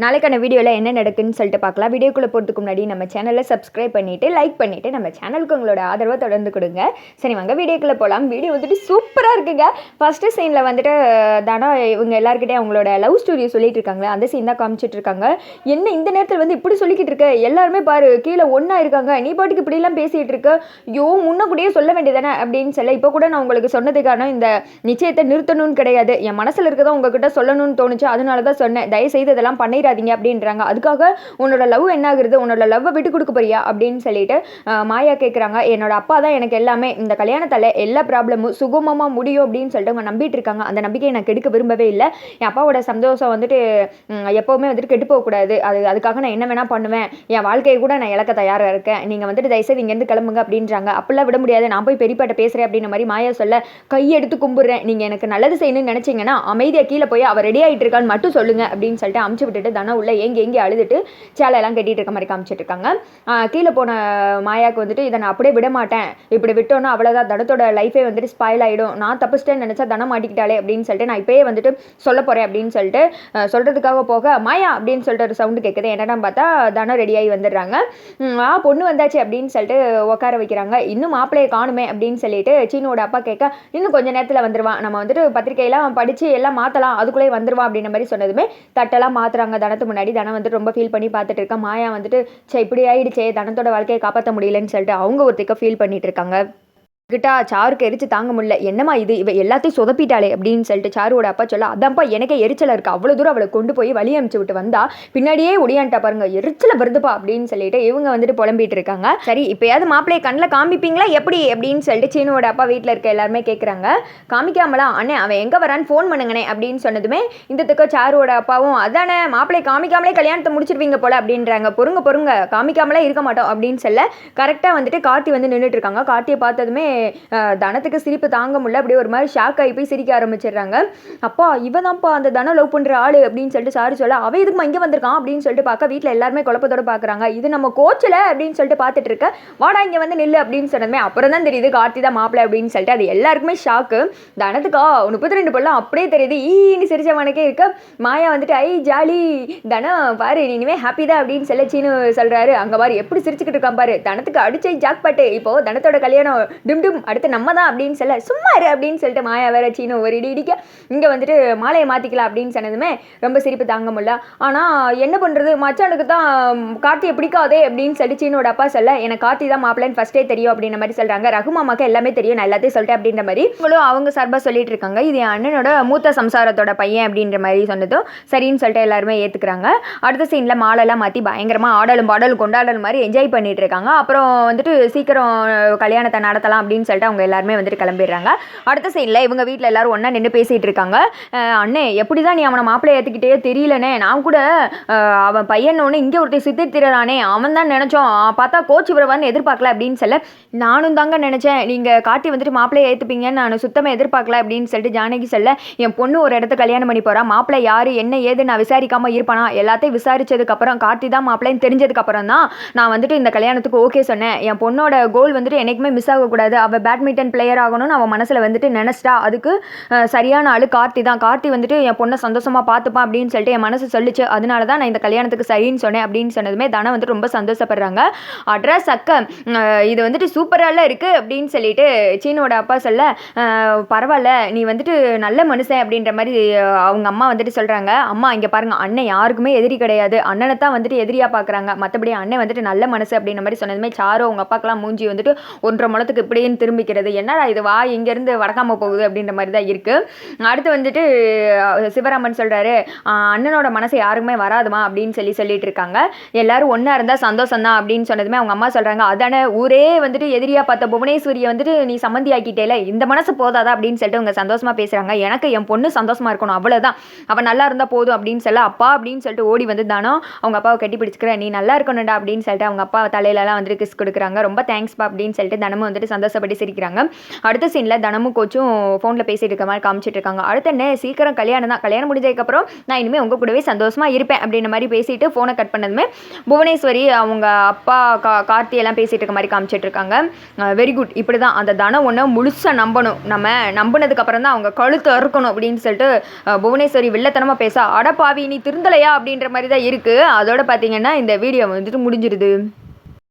நாளைக்கான வீடியோவில் என்ன நடக்குன்னு சொல்லிட்டு பார்க்கலாம். வீடியோக்குள்ளே போகிறதுக்கு முன்னாடி நம்ம சேனலை சப்ஸ்கிரைப் பண்ணிவிட்டு லைக் பண்ணிவிட்டு நம்ம சேனலுக்கு உங்களோட ஆதரவை தொடர்ந்து கொடுங்க. சரி வாங்க வீடியோக்குள்ளே போகலாம். வீடியோ வந்துட்டு சூப்பராக இருக்குங்க. ஃபஸ்ட்டு சீனில் வந்துட்டு தானா இவங்க எல்லாருக்கிட்டே அவங்களோட லவ் ஸ்டோரியை சொல்லிட்டு இருக்காங்களே, அந்த சீன் தான் காமிச்சிட்டு இருக்காங்க. என்ன இந்த நேரத்தில் வந்து இப்படி சொல்லிக்கிட்டு இருக்க, எல்லாருமே பாரு கீழே ஒன்றா இருக்காங்க, நீ பாட்டுக்கு இப்படிலாம் பேசிகிட்டு இருக்க, யோ முன்னக்கூடியே சொல்ல வேண்டியதானே அப்படின்னு சொல்ல. இப்போ கூட நான் உங்களுக்கு சொன்னதுக்கான இந்த நிச்சயத்தை நிறுத்தணும்னு கிடையாது, என் மனசில் இருக்கதான் உங்ககிட்ட சொல்லணும்னு தோணுச்சு, அதனால தான் சொன்னேன். தயவுசெய்து இதெல்லாம் பண்ணிடாதீங்க அப்படின்றாங்க. அதுக்காக உன்னோட லவ் என்ன ஆகுறது, உன்னோட லவ்வை விட்டு கொடுக்க போறியா அப்படின்னு சொல்லிட்டு மாயா கேட்குறாங்க. என்னோட அப்பா தான் எனக்கு எல்லாமே, இந்த கல்யாணத்தால் எல்லா ப்ராப்ளமும் சுகமமாக முடியும் அப்படின்னு சொல்லிட்டு அவங்க நம்பிட்டு இருக்காங்க. அந்த நம்பிக்கையை நான் கெடுக்க விரும்பவே இல்லை. என் அப்பாவோட சந்தோஷம் வந்துட்டு எப்போவுமே வந்துட்டு கெட்டு போகக்கூடாது. அதுக்காக நான் என்ன வேணால் பண்ணுவேன், என் வாழ்க்கையை கூட நான் இழக்க தயாராக இருக்கேன், நீங்கள் வந்துட்டு தயவுசெய்து இங்கேருந்து கிளம்புங்க அப்படின்றாங்க. அப்படிலாம் விட முடியாது, நான் போய் பெரியப்பாட்ட பேசுகிறேன் அப்படின்ற மாதிரி மாயா சொல்ல, கையெடுத்து கும்பிடுறேன், நீங்கள் எனக்கு நல்லது செய்யணும்னு நினச்சிங்கன்னா அமைதியாக கீழே போய் அவர் ரெடி ஆகிட்டு இருக்கான்னு மட்டும் சொல்லுங்க அப்படின்னு சொல்லிட்டு அமுச்சு விட்டுட்டு தானே உள்ள எங்கே அழுதுட்டு சேலையெல்லாம் கட்டிட்டு இருக்க மாதிரி காமிச்சிட்டு இருக்காங்க. கீழே போன மாயாவுக்கு வந்துட்டு இதை நான் அப்படியே விட மாட்டேன், இப்படி விட்டோன்னா அவ்வளோதான், தனத்தோட லைஃபே வந்துட்டு ஸ்பாயில் ஆகிடும், நான் தப்பிச்சிட்டேன்னு நினச்சா தனம் மாட்டிக்கிட்டாலே அப்படின்னு சொல்லிட்டு நான் இப்போயே வந்துட்டு சொல்ல போகிறேன் அப்படின்னு சொல்லிட்டு சொல்கிறதுக்காக போக மாயா அப்படின்னு சொல்லிட்டு ஒரு சவுண்டு கேட்குது. என்னென்னா பார்த்தா தனம் ரெடியாகி வந்துடுறாங்க. பொண்ணு வந்தாச்சு அப்படின்னு சொல்லிட்டு உட்கார வைக்கிறாங்க. இன்னும் மாப்பிள்ளையை காணுமே அப்படின்னு சொல்லிட்டு சீனோட அப்பா கேட்க, இன்னும் கொஞ்சம் நேரத்தில் வந்துடுவான், நம்ம வந்துட்டு பத்திரிக்கையெல்லாம் படித்து எல்லாம் மாற்றலாம், அதுக்குள்ளே வந்துடுவான் அப்படின்ற மாதிரி சொன்னதுமே தட்டெல்லாம் மாற்றுறாங்க தனத்து முன்னாடி. தனம் வந்துட்டு ரொம்ப ஃபீல் பண்ணி பார்த்துட்டு இருக்கா. மாயா வந்துட்டு இப்படி ஆயிடுச்சே, தனத்தோட வாழ்க்கையை காப்பாற்ற முடியலன்னு சொல்லிட்டு அவங்க ஒருத்திக்க ஃபீல் பண்ணிட்டு இருக்காங்க. கிட்டா சாருக்கு எரிச்சு தாங்க முடியல, என்னம்மா இது, இவ எல்லாத்தையும் சொதப்பிட்டாளே அப்படின்னு சொல்லிட்டு சாருவோட அப்பா சொல்ல, அதான்ப்பா எனக்கே எரிச்சலாக இருக்குது, அவ்வளோ தூரம் அவளை கொண்டு போய் வழி அனுப்பிச்சு விட்டு வந்தா பின்னாடியே ஒடியான்ட்டா பாருங்க, எரிச்சல வருதுப்பா அப்படின்னு சொல்லிட்டு இவங்க வந்துட்டு புலம்பிட்டு இருக்காங்க. சரி இப்போயாவது மாப்பிள்ளையை கண்ணில் காமிப்பீங்களா எப்படி அப்படின்னு சொல்லிட்டு சீனுவோட அப்பா வீட்டில் இருக்க எல்லாருமே கேட்குறாங்க. காமிக்காமலாம் அண்ணே அவன் எங்கே வரான்னு ஃபோன் பண்ணுங்கண்ணே அப்படின்னு சொன்னதுமே இந்த சாருவோட அப்பாவும் அதானே மாப்பிள்ளை காமிக்காமலே கல்யாணத்தை முடிச்சிருவீங்க போல அப்படின்றாங்க. பொறுங்க காமிக்காமலே இருக்க மாட்டோம் அப்படின்னு சொல்ல கரெக்டாக வந்துட்டு கார்த்தி வந்து நின்றுட்டு இருக்காங்க. கார்த்தியை பார்த்ததுமே தனத்துக்கு சிரிப்பு தாங்க முடியல, அப்படியே ஒரு மாதிரி ஷாக் ஆகி போய் சிரிக்க ஆரம்பிச்சிடுறாங்க. அப்பா இவதான்ப்பா அந்த தனம் லவ் பண்ணுற ஆளு அப்படின்னு சொல்லிட்டு சாரு சொல்ல, அவன் இதுக்கு இங்கே வந்திருக்கான் அப்படின்னு சொல்லிட்டு பார்க்க வீட்டில் எல்லாருமே குழப்பத்தோட பார்க்குறாங்க. இது நம்ம கோச்சில் அப்படின்னு சொல்லிட்டு பார்த்துட்டு இருக்க, வாடா இங்கே வந்து நில்லு அப்படின்னு சொன்னதுமே அப்புறம் தான் தெரியுது கார்த்தி தான் மாப்பிள்ளை அப்படின்னு சொல்லிட்டு. அது எல்லாருக்குமே ஷாக்கு. தனத்துக்கா 32 பொருளாம் அப்படியே தெரியுது, ஈன்னு சிரிச்சவனுக்கே இருக்க. மாயா வந்துட்டு ஐ ஜாலி தனம் பாரு இனிமே ஹாப்பி தான் அப்படின்னு சொல்ல சீனு சொல்கிறாரு. அங்கே பாரு எப்படி சிரிச்சுக்கிட்டு இருக்கான் பாரு, தனத்துக்கு அடிச்சை ஜாக் பாட்டு, இப்போ தனத்தோட கல்யாணம் டும் அடுத்து நம்ம தான் அப்படின்னு சொல்ல, சும்மா இரு அப்படின்னு சொல்லிட்டு மாயா வேற சீனு ஒரு இடிக்க இங்கே வந்துட்டு மாலையை மாற்றிக்கலாம் அப்படின்னு சொன்னதுமே ரொம்ப சிரிப்பு தாங்க முடியல. ஆனால் என்ன பண்ணுறது, மச்சானுக்கு தான் கார்த்தியை பிடிக்காதே அப்படின்னு சொல்லிட்டு சீனோட அப்பா சொல்ல, எனக்கு கார்த்தி தான் மாப்பிள்ளைன்னு ஃபஸ்ட்டே தெரியும் அப்படின்ற மாதிரி சொல்கிறாங்க. ரகுமாமாக்கு எல்லாமே தெரியும், நான் எல்லாத்தையும் சொல்லிட்டேன் அப்படின்ற மாதிரி இவங்களும் அவங்க சார்பாக சொல்லிட்டு இருக்காங்க. இது என் அண்ணனோட மூத்த சம்சாரத்தோட பையன் அப்படின்ற மாதிரி சொன்னதும் சரின்னு சொல்லிட்டு எல்லாருமே ஏற்றுக்கிறாங்க. அடுத்த சீனில் மாலெல்லாம் மாற்றி பயங்கரமாக ஆடலும் பாடலும் கொண்டாடல் மாதிரி என்ஜாய் பண்ணிட்டு இருக்காங்க. அப்புறம் வந்துட்டு சீக்கிரம் கல்யாணத்தை நடத்தலாம் அப்படின்னு சொல்லிட்டு அவங்க எல்லாருமே வந்துட்டு கிளம்பிடுறாங்க. அடுத்த சைடில் இவங்க வீட்டில் எல்லாரும் ஒன்றா நின்று பேசிகிட்டு இருக்காங்க. அண்ணே எப்படி தான் நீ அவனை மாப்பிள்ளை ஏற்றுக்கிட்டே தெரியலனே, நான் கூட அவன் பையன் ஒன்று இங்கே ஒருத்தர் சித்திரத்திறானே, அவன் தான் நினச்சோம், பார்த்தா கோச் விடுவான்னு எதிர்பார்க்கல அப்படின்னு சொல்ல, நானும் தாங்க நினச்சேன் நீங்கள் காட்டி வந்துட்டு மாப்பிள்ளையை ஏற்றுப்பீங்கன்னு நான் சுத்தமாக எதிர்பார்க்கல அப்படின்னு சொல்லிட்டு ஜானகி சொல்ல, என் பொண்ணு ஒரு இடத்த கல்யாணம் பண்ணி போகிறான், மாப்பிள்ளை யார் என்ன ஏது நான் விசாரிக்காமல் இருப்பானா, எல்லாத்தையும் விசாரிச்சதுக்கப்புறம் கார்த்தி தான் மாப்பிள்ளைன்னு தெரிஞ்சதுக்கப்புறம் தான் நான் வந்துட்டு இந்த கல்யாணத்துக்கு ஓகே சொன்னேன். என் பொண்ணோட கோல் வந்துட்டு என்றைக்குமே மிஸ் ஆகக்கூடாது, அவள் பேட்மிண்டன் பிளேயர் ஆகணும்னு அவன் மனசில் வந்துட்டு நினச்சிட்டா, அதுக்கு சரியான ஆளு கார்த்தி தான், கார்த்தி வந்துட்டு என் பொண்ணை சந்தோஷமாக பார்த்துப்பான் அப்படின்னு சொல்லிட்டு என் மனசு சொல்லிச்சு, அதனால தான் நான் இந்த கல்யாணத்துக்கு சரின்னு சொன்னேன் அப்படின்னு சொன்னதுமே தானே வந்துட்டு ரொம்ப சந்தோஷப்படுறாங்க. அட்ரஸ் அக்க இது வந்துட்டு சூப்பராக இருக்குது அப்படின்னு சொல்லிட்டு சீனோட அப்பா சொல்ல, பரவாயில்ல நீ வந்துட்டு நல்ல மனுஷன் அப்படின்ற மாதிரி அவங்க அம்மா வந்துட்டு சொல்கிறாங்க. அம்மா இங்கே பாருங்கள், அண்ணன் யாருக்குமே எதிரி கிடையாது, அண்ணனை தான் வந்துட்டு எதிரியாக பார்க்குறாங்க, மற்றபடி அண்ணன் வந்துட்டு நல்ல மனசு அப்படின்ற மாதிரி சொன்னதுமே சாரோ அவங்க அப்பாக்கெல்லாம் மூஞ்சி வந்துட்டு 1.5 முழத்துக்கு இப்படின்னு திரும்பிக்கிறது. என்னடா இது வா இங்கேருந்து வடக்காம போகுது அப்படின்ற மாதிரி தான் இருக்குது. அடுத்து வந்துட்டு சிவராமன் சொல்கிறாரு, அண்ணனோட மனசு யாருக்குமே வராதுமா அப்படின்னு சொல்லிட்டு இருக்காங்க. எல்லாரும் ஒன்றா இருந்தால் சந்தோஷம் தான் அப்படின்னு சொன்னதுமே அவங்க அம்மா சொல்கிறாங்க, அதானே ஊரே வந்துட்டு எதிரியாக பார்த்த புவனேஸ்வரியை வந்துட்டு நீ சம்மந்தி ஆக்கிட்டேல, இந்த மனசு போதாதா அப்படின்னு சொல்லிட்டு அவங்க சந்தோஷமாக பேசுகிறாங்க. எனக்கு என் பொண்ணு சந்தோஷமாக இருக்கணும், அவ்வளோதான், அவன் நல்லா இருந்தால் போதும் அப்படின்னு சொல்ல, அப்பா அப்படின்னு சொல்லிட்டு ஓடி வந்து தானோ அவங்க அப்பாவை கட்டி பிடிச்சிக்கிறேன், நீ நல்லா இருக்கணும்டா அப்படின்னு சொல்லிட்டு அவங்க அப்பா தலையிலலாம் வந்துட்டு கிஸ் கொடுக்குறாங்க. ரொம்ப தேங்க்ஸ்ப்பா அப்படின்னு சொல்லிட்டு தனமும் வந்துட்டு சந்தோஷம் ஆசைப்பட்டு சிரிக்கிறாங்க. அடுத்த சீனில் தனமும் கோச்சும் ஃபோனில் பேசிகிட்டு இருக்க மாதிரி காமிச்சிட்டு இருக்காங்க. அடுத்த என்ன சீக்கிரம் கல்யாணம் தான், கல்யாணம் முடிஞ்சதுக்கப்புறம் நான் இனிமேல் உங்கள் கூடவே சந்தோஷமாக இருப்பேன் அப்படின்ற மாதிரி பேசிட்டு ஃபோனை கட் பண்ணதுமே புவனேஸ்வரி அவங்க அப்பா கார்த்தி எல்லாம் பேசிகிட்டு இருக்க மாதிரி காமிச்சிட்டு இருக்காங்க. வெரி குட், இப்படி தான் அந்த தனம் ஒன்று முழுசாக நம்பணும், நம்ம நம்பினதுக்கப்புறம் தான் அவங்க கழுத்து அறுக்கணும் அப்படின்னு சொல்லிட்டு புவனேஸ்வரி வில்லத்தனமாக பேச, அடப்பாவி நீ திருந்தலையா அப்படின்ற மாதிரி தான் இருக்குது. அதோட பார்த்தீங்கன்னா இந்த வீடியோ வந்துட்டு முடிஞ்சிருது.